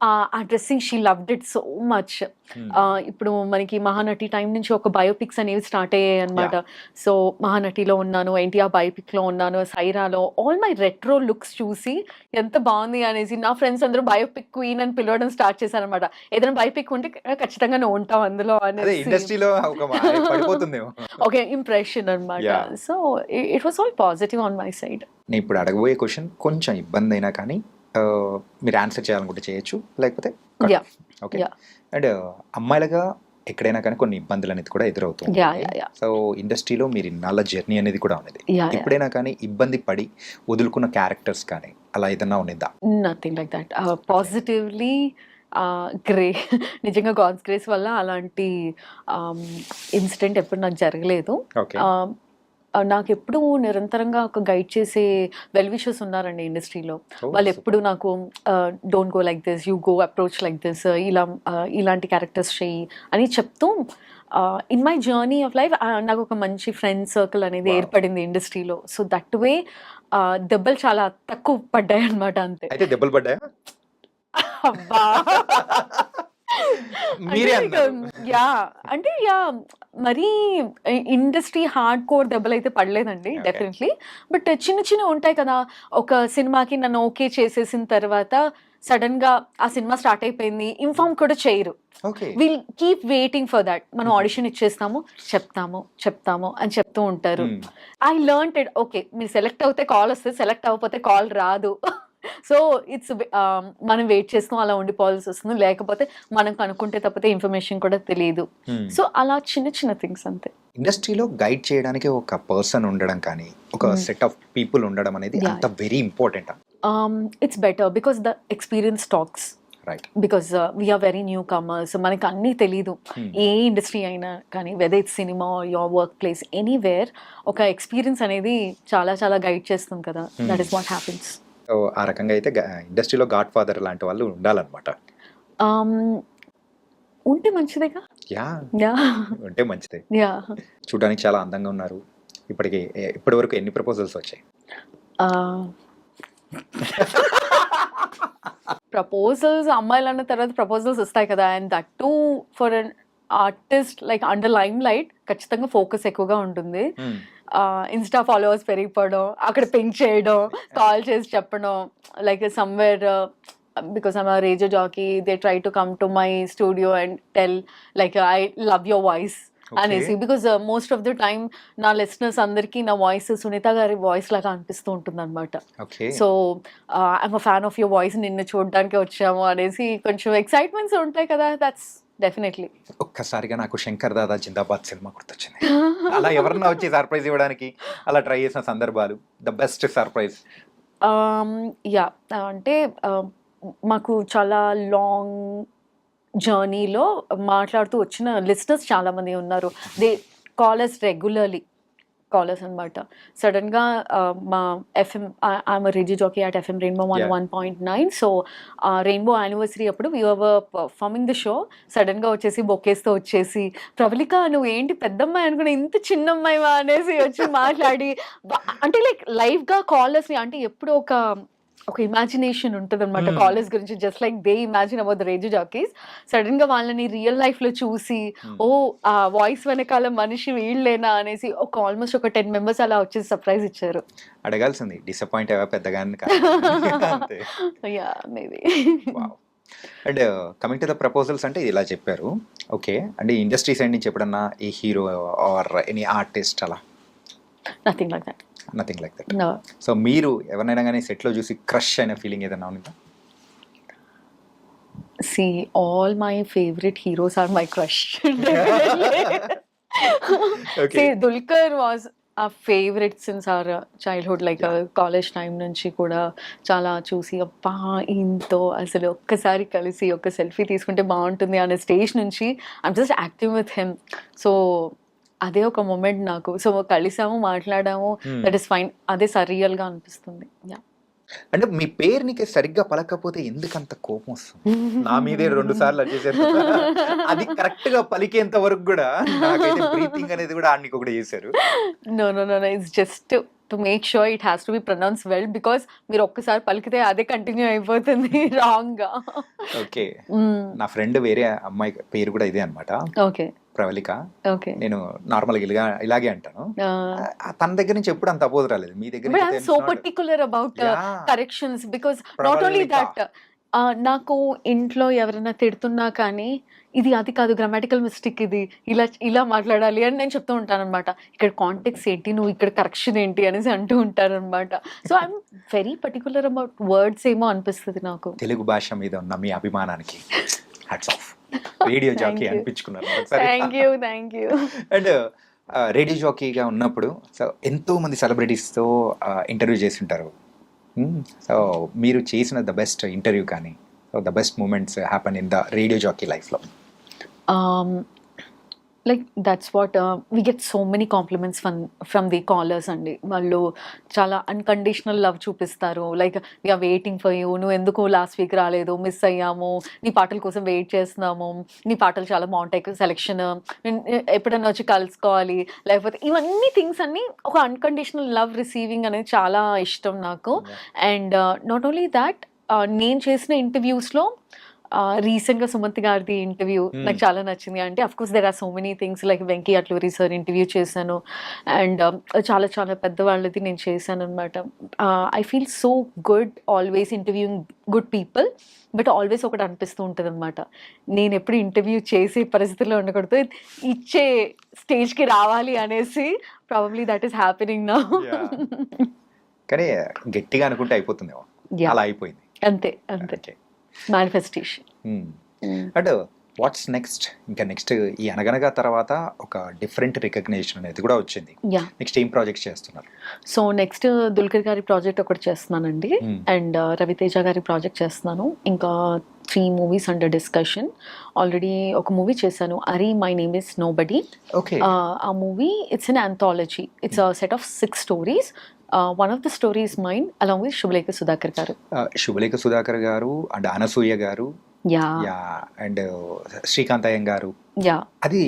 ఆ dressing she loved it so much. ఇప్పుడు మనకి మహానటి టైం నుంచి ఒక బయోపిక్స్ అనేవి స్టార్ట్ అయ్యాయి అనమాట. సో మహానటిలో ఉన్నాను, ఎన్టీఆర్ బయోపిక్లో ఉన్నాను, సైరాలో, ఆల్ మై రెట్రో లుక్స్ చూసి ఎంత బాగుంది అనేసి నా ఫ్రెండ్స్ అందరూ బయోపిక్ క్వీన్ అని పిలవడం స్టార్ట్ చేశారనమాట. ఏదైనా బయోపిక్ ఉంటే ఖచ్చితంగా నువ్వు ఉంటావు అందులో అనేసి ఒక ఇంప్రెషన్ అనమాట. So it was all positive on my side. నేను ఇప్పుడు అడగబోయే క్వశ్చన్ కొంచెం ఇబ్బంది అయినా కానీ మీరు ఆన్సర్ చేయాలనుకుంటే చేయొచ్చు, లేకపోతే Yeah. ఓకే. Yeah. అండ్ అమ్మాయిలుగా ఎక్కడైనా కానీ కొన్ని ఇబ్బందులు అనేది కూడా ఎదురవుతుంది. Yeah. సో ఇండస్ట్రీలో మీరు ఇన్నాళ్ళ జర్నీ అనేది కూడా ఉన్నది. Yeah. ఎప్పుడైనా కానీ ఇబ్బంది పడి వదులుకున్న క్యారెక్టర్స్ కానీ అలా ఏదన్నా ఉన్నదా? Nothing like that. Positively grey నిజంగా గాడ్స్ గ్రేస్ వల్ల అలాంటి ఇన్సిడెంట్ ఎప్పుడు నాకు జరగలేదు. ఓకే. నాకు ఎప్పుడు నిరంతరంగా ఒక గైడ్ చేసే వెల్ విషర్స్ ఉన్నారండి ఇండస్ట్రీలో. Oh, వాళ్ళు super. ఎప్పుడు నాకు don't go like this, you go approach like this, ఇలాంటి క్యారెక్టర్స్ చెయ్యి అని చెప్తూ in my journey of life నాకు ఒక మంచి ఫ్రెండ్ సర్కిల్ అనేది Wow. ఏర్పడింది ఇండస్ట్రీలో. సో దట్ వే దెబ్బలు చాలా తక్కువ పడ్డాయి అనమాట, అంతే. అయితే దెబ్బలు పడ్డాయా? అబ్బా. మీరే అంటే అన్నారు. యా అంటే యా మరీ ఇండస్ట్రీ హార్డ్ కోర్ దెబ్బలు అయితే పడలేదండి, Okay. డెఫినెట్లీ. బట్ చిన్న చిన్న ఉంటాయి కదా, ఒక సినిమాకి నన్ను ఓకే చేసేసిన తర్వాత సడన్ గా ఆ సినిమా స్టార్ట్ అయిపోయింది, ఇన్ఫార్మ్ కూడా చేయరు. Okay. Will keep waiting for that. మనం ఆడిషన్ ఇచ్చేస్తాము, చెప్తాము అని చెప్తూ ఉంటారు. I learn it. ఓకే, మీరు సెలెక్ట్ అవుతే కాల్ వస్తుంది, సెలెక్ట్ అవ్వకపోతే కాల్ రాదు. సో ఇట్స్ మనం వెయిట్ చేస్తాం, అలా ఉండిపోవాల్సి వస్తుంది. లేకపోతే మనం కనుక్కుంటే తప్పితే ఇన్ఫర్మేషన్ కూడా తెలియదు. సో అలా చిన్న చిన్న థింగ్స్ అంతే. ఇండస్ట్రీలో గైడ్ చేయడానికి ఒక పర్సన్ ఉండడం కానీ ఒక సెట్ ఆఫ్ పీపుల్ ఉండడం అనేది Yeah. అంత very important. It's better because the experience talks. Right. Because we're very newcomers, మనకి అన్నీ తెలీదు. ఏ ఇండస్ట్రీ అయినా కానీ, whether it's cinema, your work place, anywhere, ఒక ఎక్స్పీరియన్స్ అనేది చాలా చాలా గైడ్ చేస్తుంది కదా. That is what happens. So ఆ రకంగా అయితే ఇండస్ట్రీలో గాడ్ ఫాదర్ లాంటి వాళ్ళు ఉండాలన్నమాట. ఉంటే మంచిదేగా. యా, యా ఉంటే మంచిదే. యా చూడడానికి చాలా అందంగా ఉన్నారు. ఇప్పటి వరకు ఎన్ని ప్రపోజల్స్ వచ్చాయి? ప్రపోజల్స్, అమ్మాయిలు అన్న తర్వాత ప్రపోజల్స్ వస్తాయి కదా. And that to for an artist like under lime light ఖచ్చితంగా ఫోకస్ ఎక్కువగా ఉంటుంది. ఇన్స్టా ఫాలోవర్స్ పెరిగిపోవడం, అక్కడ పింక్ చేయడం, కాల్ చేసి చెప్పడం, like somewhere because I'm a radio jockey, they try to come to my studio and tell like I love your voice అనేసి. Because most of the time నా listeners అందరికీ నా voice Sunitha గారి వాయిస్ లాగా అనిపిస్తూ ఉంటుంది అనమాట. So I'm a fan of your voice, నిన్ను చూడడానికి వచ్చాము అనేసి కొంచెం ఎక్సైట్మెంట్స్ ఉంటాయి కదా. That's definitely. ఒక్కసారిగా నాకు శంకర్ దాదా జిందాబాద్ సినిమా గుర్తొచ్చింది. అలా ఎవరన్నా వచ్చి సర్ప్రైజ్ ఇవ్వడానికి అలా ట్రై చేసిన సందర్భాలు, ద బెస్ట్ సర్ప్రైజ్? యా అంటే మాకు చాలా లాంగ్ జర్నీలో మాట్లాడుతూ వచ్చిన లిస్నర్స్ చాలా మంది ఉన్నారు. దే కాలర్స్ రెగ్యులర్లీ కాలర్స్ అనమాట. సడన్గా మా FM, I'm radio jockey at FM rainbow 101.9. So rainbow anniversary అప్పుడు we were performing the show. సడన్గా వచ్చేసి బొకేస్తో వచ్చేసి, ప్రవళిక నువ్వు ఏంటి పెద్దమ్మాయి అనుకున్నా, ఇంత చిన్నమ్మాయివా అనేసి వచ్చి మాట్లాడి, అంటే లైక్ లైవ్గా కాలర్స్ని, అంటే ఎప్పుడు ఒక ఇమాజినేషన్ ఉంటుంది అనమాట కాలేజ్ గురించి, just like they imagine about the radio jockeys. Sudden గా వాళ్ళని రియల్ లైఫ్ లో చూసి, ఓ ఆ వాయిస్ వెనకాల మనిషి వీళ్ళేనా అనేసి ఒక ఆల్మోస్ట్ ఒక 10 members అలా వచ్చేసి సర్ప్రైజ్ ఇచ్చారు. అడగాల్సింది డిసప్పాయింట్ అయ్యా పెద్దగా. Yeah maybe. And coming to the proposals అంటే ఇలా చెప్పారు. ఓకే, అంటే ఇండస్ట్రీ సైడ్ నుంచి ఎప్పుడన్నా ఏ హీరో ఆర్ ఎనీ ఆర్టిస్ట్ అలా? Nothing like that. Nothing like that. No. So మీరు ఎవరినైనా కానీ సెట్లో చూసి క్రష్ అయిన ఫీలింగ్ ఏదైనా ఉందా? See, all my favorite heroes are my crush. Okay. See, Dulquer was a favorite since our childhood, like college time నుంచి కూడా చాలా చూసి, అబ్బా ఇంతో అసలు ఒక్కసారి కలిసి ఒక సెల్ఫీ తీసుకుంటే బాగుంటుంది అనే స్టేజ్ నుంచి I'm just active with him. So అదే ఒక మూమెంట్ నాకు. సో కలిసాము, మాట్లాడాము, దట్ ఈస్ ఫైన్. అదే సరియల్గా అనిపిస్తుంది. యా. అంటే మీ పేరు నీకే సరిగ్గా పలకపోతే ఎందుకంత కోపం వస్తుంది? నా మీదే 2 సార్లు వచ్చేసారు. అది కరెక్ట్ గా పలికేంత వరకు కూడా నాకైతే బ్రీతింగ్ అనేది కూడా ఆడికి ఒకటి చేశారు. No, it's just to make sure it has to be pronounce well, because మీరు ఒక్కసారి పలికితే అదే కంటిన్యూ అయిపోతుంది రాంగ్ గా. ఓకే, నా ఫ్రెండ్ వేరే అమ్మాయి పేరు కూడా ఇదే అనమాట, ఓకే ప్రవళిక. ఓకే. నేను నార్మల్గా ఇలాగే అంటాను. తన దగ్గర నుంచి ఎప్పుడు అంత అపోజ్ రాలేదు. మీ దగ్గర but I'm so particular about corrections, because not only that నాకు ఇంట్లో ఎవరైనా తిడుతున్నా కానీ ఇది అది కాదు, గ్రామాటికల్ మిస్టేక్, ఇది ఇలా ఇలా మాట్లాడాలి అని నేను చెప్తూ ఉంటానన్నమాట. ఇక్కడ కాంటెక్స్ ఏంటి, నువ్వు ఇక్కడ కరెక్షన్ ఏంటి అనేసి అంటూ ఉంటారనమాట. So I'm very particular about words ఏమో అనిపిస్తుంది నాకు. తెలుగు భాష మీద ఉన్న మీ అభిమానానికి హ్యాట్స్ ఆఫ్. రేడియో జాకీ అనిపించుకున్నారు. Thank you. అండ్ రేడియో జాకీగా ఉన్నప్పుడు సో ఎంతో మంది సెలబ్రిటీస్తో ఇంటర్వ్యూ చేసి ఉంటారు. సో మీరు చేసిన ద బెస్ట్ ఇంటర్వ్యూ కానీ the best moments happen in the radio jockey లైఫ్లో? Like that's what we get so many compliments from the callers అండి. వాళ్ళు చాలా అన్కండిషనల్ లవ్ చూపిస్తారు. Like we're waiting for you, నువ్వు ఎందుకు లాస్ట్ వీక్ రాలేదు, miss అయ్యాము, నీ పాటల కోసం వెయిట్ చేస్తున్నాము, నీ పాటలు చాలా బాగుంటాయి, సెలెక్షన్ ఎప్పుడైనా వచ్చి కలుసుకోవాలి, లేకపోతే ఇవన్నీ థింగ్స్ అన్నీ ఒక అన్కండిషనల్ లవ్ రిసీవింగ్ అనేది చాలా ఇష్టం నాకు. అండ్ నాట్ ఓన్లీ దాట్, నేను చేసిన ఇంటర్వ్యూస్లో రీసెంట్గా సుమంత్ గారిది ఇంటర్వ్యూ నాకు చాలా నచ్చింది. అంటే of course there are so many things, like Venky Atluri sir interview చేశాను, అండ్ చాలా చాలా పెద్దవాళ్ళది నేను చేశాను అనమాట. I feel so good always interviewing good people, but always ఒకటి అనిపిస్తూ ఉంటుంది అనమాట, నేను ఎప్పుడు ఇంటర్వ్యూ చేసే పరిస్థితుల్లో ఉండకూడదు, ఇచ్చే స్టేజ్కి రావాలి అనేసి. Probably that is happening now. కానీ గట్టిగా అనుకుంటే అయిపోతుందేమో, అలా అయిపోయింది. అంతే మేనిఫెస్టేషన్. And what's next? ఇంకా నెక్స్ట్ ఈ అనగనగా తర్వాత ఒక డిఫరెంట్ రికగ్నిషన్ అనేది కూడా వచ్చింది. నెక్స్ట్ ఏం ప్రాజెక్ట్స్ చేస్తున్నారు? సో నెక్స్ట్ దుల్కర్ గారి ప్రాజెక్ట్ ఒకటి చేస్తున్నానండి, అండ్ రవితేజ గారి ప్రాజెక్ట్ చేస్తున్నాను. ఇంకా 3 మూవీస్ అండర్ డిస్కషన్. ఆల్రెడీ ఒక మూవీ చేశాను, Ari my name is nobody. ఆ movie it's an anthology, it's a set of 6 stories. One of the stories mine along with Shubhalekha Sudhakar garu. Shubhalekha Sudhakar garu and Anasuya garu. And Srikanth Iyengaru. అది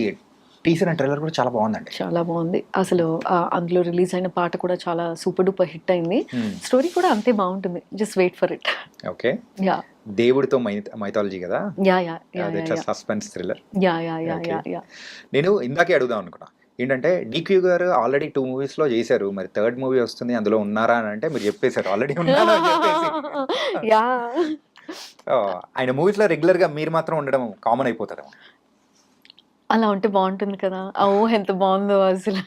teaser and trailer కూడా చాలా బాగుందండి. చాలా బాగుంది అసలు. అందులో release అయిన పాట కూడా చాలా సూపర్ డూపర్ హిట్ అయింది. స్టోరీ కూడా అంతే బాగుంటుంది. Just wait for it. Okay. దేవుడితో మైథాలజీ కదా. Suspense thriller. నేను ఇందాకే అడుగుదాం అనుకున్నా ఏంటంటే DQ గారు ఆల్రెడీ 2 మూవీస్లో చేశారు, మరి 3rd మూవీ వస్తుంది, అందులో ఉన్నారా అని అంటే మీరు చెప్పేశారు ఆల్రెడీ ఉన్నారా అని చెప్పేసి. ఆయన మూవీస్లో రెగ్యులర్గా మీరు మాత్రం ఉండడం కామన్ అయిపోతుందేమో. అలా ఉంటే బాగుంటుంది కదా. ఎంత బాగుందో అసలు.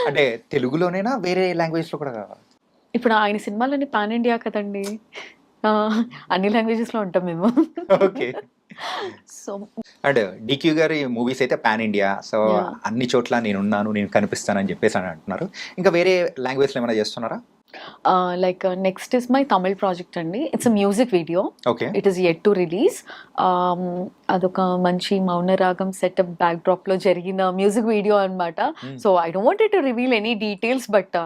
అంటే తెలుగులోనేనా వేరే లాంగ్వేజ్లో కూడా కావాలి? ఇప్పుడు ఆయన సినిమాలన్నీ పాన్ ఇండియా కదండి, అన్ని లాంగ్వేజెస్లో ఉంటాం మేము. ఓకే. సో అండ్ DQ గారి మూవీస్ అయితే పాన్ ఇండియా, సో అన్ని చోట్ల నేనున్నాను, నేను కనిపిస్తానని చెప్పేసి అని అంటున్నారు. ఇంకా వేరే లాంగ్వేజ్లో ఏమైనా చేస్తున్నారా? Like next is my Tamil project అండి. It's a music video. It is yet to release. అదొక మంచి మౌనరాగం సెటప్ బ్యాక్ డ్రాప్ లో జరిగిన మ్యూజిక్ వీడియో అనమాట. So I don't want to reveal any details, but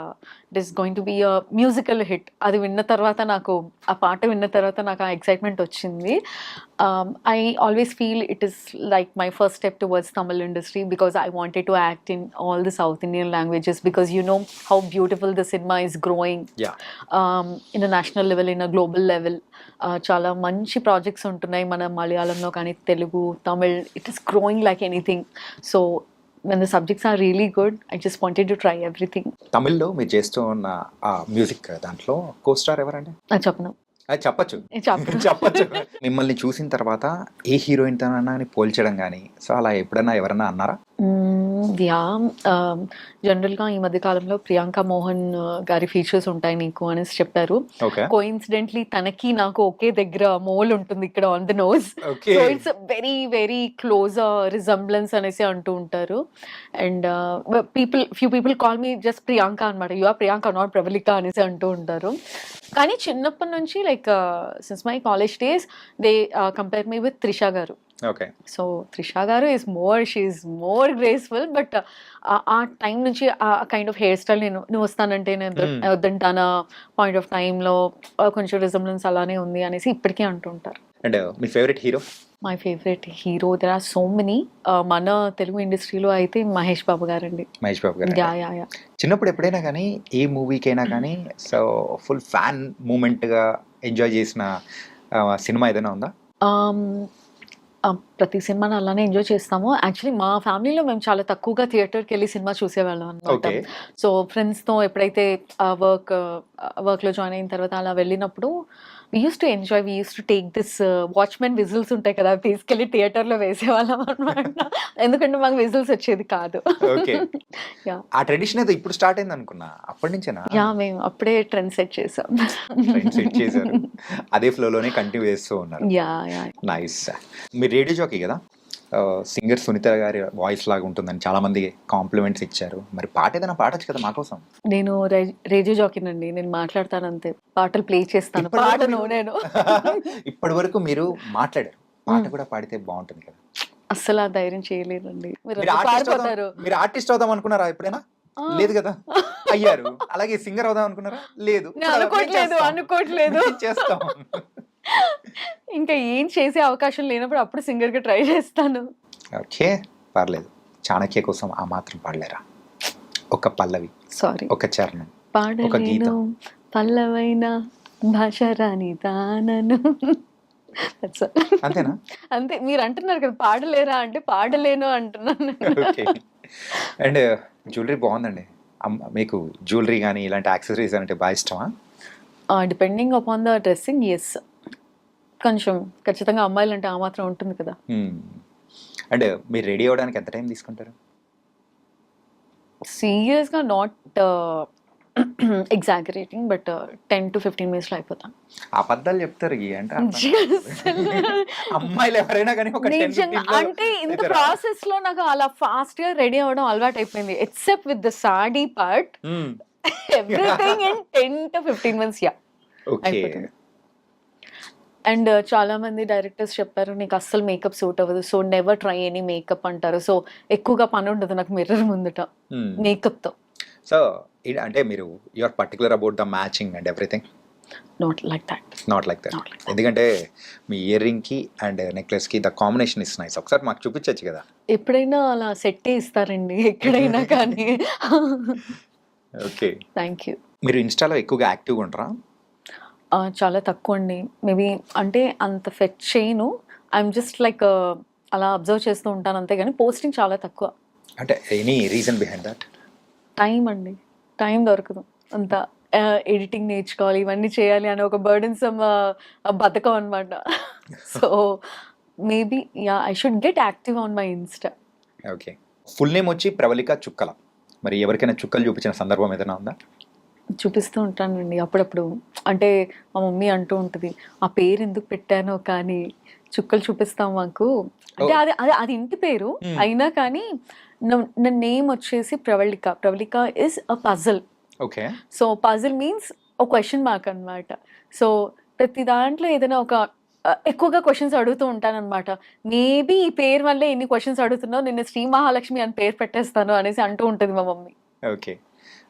it is going to be a musical hit. అది విన్న తర్వాత నాకు, ఆ పాట విన్న తర్వాత నాకు ఆ ఎక్సైట్మెంట్ వచ్చింది. I always feel it is like my first step towards Tamil industry, because I wanted to act in all the South Indian languages, because you know how beautiful the cinema is growing. In a national level, in a global level. Chala manchi projects untunnai mana Malayalamlo kani Telugu, Tamil. It is growing like anything. So when the subjects are really good, I just wanted to try everything. తమిళ్లో మీరు చేస్తున్న music దాంట్లో కో-స్టార్ ఎవరండి? చెప్పను. చెప్పచ్చు. మిమ్మల్ని చూసిన తర్వాత ఏ హీరోయిన్ తోనన్నా పోల్చడం కానీ, సో అలా ఎప్పుడన్నా ఎవరన్నా అన్నారా? జనరల్గా ఈ మధ్య కాలంలో ప్రియాంక మోహన్ గారి ఫీచర్స్ ఉంటాయి నీకు అనేసి చెప్పారు. కోఇన్సిడెంట్లీ తనకి నాకు ఒకే దగ్గర మోల్ ఉంటుంది ఇక్కడ on the nose. So it's very very close resemblance అనేసి అంటూ ఉంటారు. And few people call me just Priyanka అనమాట. You are Priyanka, not Pravalika అనేసి అంటూ ఉంటారు. కానీ చిన్నప్పటి నుంచి like since my college days they compare me with Trisha garu. So Trisha garu she is more graceful, but ఆ టైం నుంచి ఆ కైండ్ ఆఫ్ హెయిర్ స్టైల్ నువ్వు వస్తానంటే నేను వద్దంటానా పాయింట్ ఆఫ్ టైంలో కొంచెం రిజంబ్లెన్స్ అలానే ఉంది అనేసి ఇప్పటికీ అంటుంటారు. అండ్ మీ favourite hero? My favourite hero there are so many. మన తెలుగు ఇండస్ట్రీలో అయితే మహేష్ బాబు గారండి. మహేష్ బాబు గారు చిన్నప్పుడు ఎప్పుడైనా కానీ ఏ మూవీకైనా కానీ సో ఫుల్ ఫ్యాన్ మూమెంట్గా ఎంజాయ్ చేసిన సినిమా ఏదైనా ఉందా? ప్రతి సినిమాని అలానే ఎంజాయ్ చేస్తాము. యాక్చువల్లీ మా ఫ్యామిలీలో మేము చాలా తక్కువగా థియేటర్‌కి వెళ్ళి సినిమా చూసేవాళ్ళం అనమాట. ఓకే. సో ఫ్రెండ్స్‌తో ఎప్పుడైతే వర్క్‌లో జాయిన్ అయిన తర్వాత అలా వెళ్ళినప్పుడు we used to enjoy. We used to take this watchmen whistles ఉంటాయి కదా! అవి తీసుకెళ్ళి థియేటర్‌లో వేసేవాళ్ళం అనమాట. ఎందుకంటే మాకు విజిల్స్ వచ్చేది కాదు. ఓకే. యాహ్! ఆ ట్రెడిషన్ ఏదో ఇప్పుడు స్టార్ట్ అయింది అనుకున్నా. అప్పటి నుంచేనా? యాహ్! మేము అప్పుడే ట్రెండ్ సెట్ చేసాం. ట్రెండ్ సెట్ చేశారు. అదే ఫ్లోలోనే కంటిన్యూ చేస్తూ ఉన్నారు. యాహ్! నైస్. మీరు రేడియో జాకీ కదా? సింగర్ సునీత గారి వాయిస్ లాగా ఉంటుందని చాలా మంది కాంప్లిమెంట్స్ ఇచ్చారు. మరి పాట ఏదైనా పాడొచ్చు కదా మా కోసం? నేను రేడియో జాకీనండి. నేను మాట్లాడతాను అంతే. పాటలు ప్లే చేస్తాను. ఇప్పటి వరకు పాడను మీరు- నేను. ఇప్పటి వరకు మీరు మాట్లాడారు. పాట కూడా పాడితే బాగుంటుంది కదా. అస్సలు ఆ ధైర్యం చేయలేదండి. మీరు మీరు ఆర్టిస్ట్ పారిపోతారు. మీరు ఆర్టిస్ట్ అవుదాం అనుకున్నారా ఎప్పుడైనా? ఆ. లేదు కదా. అయ్యారు. అలాగే సింగర్ అవుదాం అనుకున్నారా? లేదు. నేను అనుకోవట్లేదు. మేము చేస్తాం. ఇంకా ఏం చేసే అవకాశం లేనప్పుడు అప్పుడు సింగర్ గా ట్రై చేస్తాను. ఓకే, పర్లేదు. చాణక్య కోసం ఆ మాత్రం పాడలేరా? ఒక పల్లవి, సారీ, ఒక చరణం, ఒక పాడలేను గీతం. పల్లవైన భాష రాని తానను. That's all. అంతేనా? అంతే. మీరు అంటున్నారు కదా పాడలేరా అంటే పాడలేను అంటున్నాను. ఓకే. అండ్ జ్యువెలరీ బాగుందండి. మీకు జ్యువెలరీ కానీ ఇలాంటి యాక్సెసరీస్ అంటే బాగా ఇష్టమా? Depending upon the dressing, yes. కొంచెం ఖచ్చితంగా అమ్మాయిలు అంటే ఆ మాత్రం ఉంటుంది కదా. అండ్ మీరు రెడీ అవ్వడానికి ఎంత టైం తీసుకుంటారు? సీరియస్గా not exaggerating, but 10 to 15 minutes లో అయిపోతాం. అబద్ధాలు చెప్తారు ఈ అంటే అమ్మాయిలు ఎవరైనా కానీ ఒక 10 నిజంగా 15 అంటే ఇంత దగ్గర. ప్రాసెస్ లో నాకు అలా ఫాస్ట్ గా రెడీ అవ్వడం అలవాటు అయిపోయింది. Except with the sari part, hmm. Everything in 10 to 15 minutes. Yeah, okay. అయిపోతుంది. అండ్ చాలా మంది డైరెక్టర్స్ చెప్పారు నీకు అస్సలు మేకప్ సూట్ అవ్వదు, so never try any makeup అంటారు. సో ఎక్కువగా పని ఉండదు నాకు మిర్రర్ ముందుట మేకప్ తో. సో అంటే మీరు you are particular about the matching and everything? Not like that. Not like that. Not like that. ఎందుకంటే మీ ఇయర్ రింగ్ కి అండ్ నెక్లెస్ కి ద కాంబినేషన్ ఇస్ నైస్. ఒకసారి మాకు చూపించచ్చు కదా. ఎప్పుడైనా అలా సెట్టే ఇస్తారండి ఎక్కడైనా కానీ. ఓకే. Thank you. మీరు ఇన్స్టాలో ఎక్కువగా యాక్టివ్గా ఉంటారా? చాలా తక్కువ అండి. మేబీ అంటే అంత ఫెచ్ చేయను. ఐఎమ్ జస్ట్ లైక్ అలా అబ్జర్వ్ చేస్తూ ఉంటాను అంతే, కానీ పోస్టింగ్ చాలా తక్కువ. అంటే any reason behind that? Time అండి, టైం దొరకదు. అంత ఎడిటింగ్ నేర్చుకోవాలి, ఇవన్నీ చేయాలి అని ఒక బర్డెన్సమ్ బతకం అనమాట. So maybe yeah I should get active on my Insta. Okay. Full name వచ్చి ప్రవళిక చుక్కల. మరి ఎవరికైనా చుక్కలు చూపించిన సందర్భం ఏదైనా ఉందా? చూపిస్తూ ఉంటానండి అప్పుడప్పుడు. అంటే మా మమ్మీ అంటూ ఉంటుంది ఆ పేరు ఎందుకు పెట్టానో కానీ చుక్కలు చూపిస్తాం మాకు అంటే. అది అది అది ఇంటి పేరు అయినా కానీ నా నేమ్ వచ్చేసి Pravallika. Pravallika is a puzzle. Okay. So puzzle means ఒక క్వశ్చన్ మార్క్ అనమాట. సో ప్రతి దాంట్లో ఏదైనా ఒక ఎక్కువగా క్వశ్చన్స్ అడుగుతూ ఉంటానన్నమాట. మేబీ ఈ పేరు వల్లే ఎన్ని క్వశ్చన్స్ అడుగుతున్నావు, నిన్న శ్రీ మహాలక్ష్మి అని పేరు పెట్టేస్తాను అనేసి అంటూ ఉంటుంది మా మమ్మీ. ఓకే.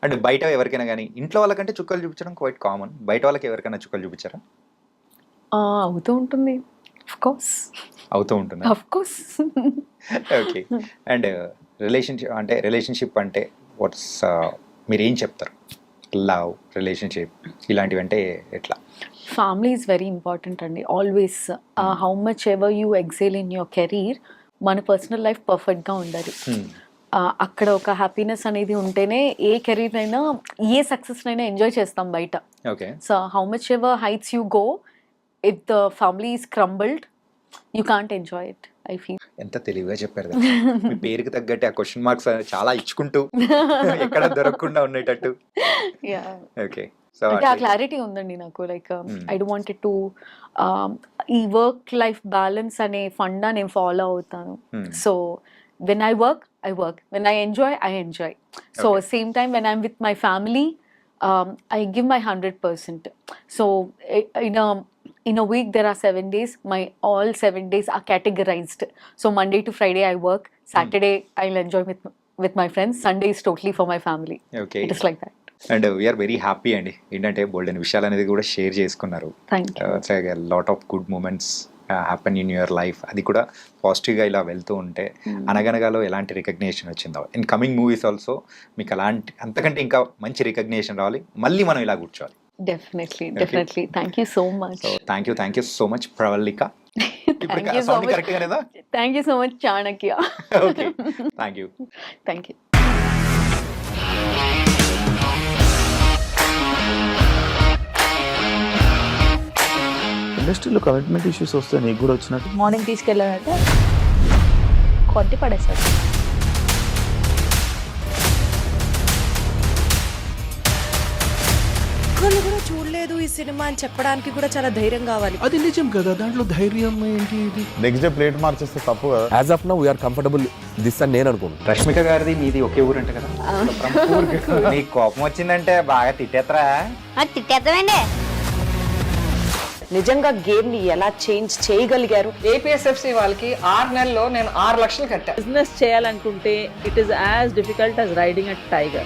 అంటే బయట ఎవరికైనా కానీ ఇంట్లో వాళ్ళకంటే చుక్కలు చూపించడం క్వైట్ కామన్. బయట వాళ్ళకి ఎవరికైనా చుక్కలు చూపించారా? అవుతూ ఉంటుంది, ఆఫ్ కోర్స్. అవుతూ ఉంటుంది. Of course. Okay. And relationship అంటే వాట్స్ మీరు ఏం చెప్తారు? లవ్, రిలేషన్షిప్ ఇలాంటివి అంటే ఎట్లా? ఫ్యామిలీ ఈజ్ వెరీ ఇంపార్టెంట్ అండి. Always how much ever you excel in your career, మన పర్సనల్ లైఫ్ పర్ఫెక్ట్గా ఉండాలి. అక్కడ ఒక హ్యాపీనెస్ అనేది ఉంటేనే ఏ కెరీర్ అయినా ఏ సక్సెస్ అయినా ఎంజాయ్ చేస్తాం బయట. Okay. So how much ever heights you go, if the family is crumbled you can't enjoy it, I feel. ఎంత తెలివిగా చెప్పారు కదా. మీ పేరుకి తగ్గట్టు ఆ క్వశ్చన్ మార్క్స్ చాలా ఇచ్చుకుంటూ ఎక్కడ దొరకకుండా ఉండేటట్టు. ఓకే. సో అంటే ఆ క్లారిటీ ఉందండి నాకు. Like I don't wanted to ఈ వర్క్ లైఫ్ బ్యాలెన్స్ అనే ఫండా నేను ఫాలో అవుతాను. So when I work, when I enjoy, I enjoy. So Okay. same time when I'm with my family, I give my 100%. So in a week there are 7 days. My all 7 days are categorized. So Monday to Friday I work. Saturday I'll enjoy with my friends. Sunday is totally for my family. Okay. It is like that. And we're very happy అండి. ఏంటంటే బోల్డెన్ విషయాలు అనేది కూడా share చేసుకున్నారు. Thank you. Lot of good moments happen in your life. అది కూడా పాజిటివ్గా ఇలా వెళ్తూ ఉంటే అనగనగాలో ఎలాంటి రికగ్నేషన్ వచ్చిందో, ఇన్ కమింగ్ మూవీస్ ఆల్సో మీకు అలాంటి అంతకంటే ఇంకా మంచి రికగ్నేషన్ రావాలి. మళ్ళీ మనం ఇలా కూర్చోవాలి. Definitely. Thank you so much. So thank you so much Pravalika. ఇప్పుడు Thank you so sound much. Correct గానేదా? Thank you so much Chanakya. Okay, thank you. Thank you. ఇండస్ట్రీలో కమిట్మెంట్ ఇష్యూస్ వస్తే నీకు కూడా వచ్చినట్టు మార్నింగ్ తీసుకెళ్ళాడంటే కొట్టి పడేశాడు. ఒక్కళ్ళు కూడా చూడలేదు ఈ సినిమా అని చెప్పడానికి కూడా చాలా ధైర్యం కావాలి. అది నిజం కదా, దాంట్లో ధైర్యం ఏంటి? ఇది నెక్స్ట్ డే ప్లేట్ మార్చేస్తే తప్పు కదా. As of now we're comfortable this అని నేను అనుకుంటున్నాను. రష్మిక గారిది మీది ఒకే ఊరు అంట కదా? నీకు కోపం వచ్చిందంటే బాగా తిట్టేత్తరా? తిట్టేద్దామండి. నిజంగా గేమ్ ని ఎలా చేంజ్ చేయగలిగారు? ఏపీఎస్ఎఫ్సి వాళ్ళకి 6 నెలల్లో నేను 6 లక్షలు కట్టా. బిజినెస్ చేయాలనుకుంటే it is as difficult as riding a tiger.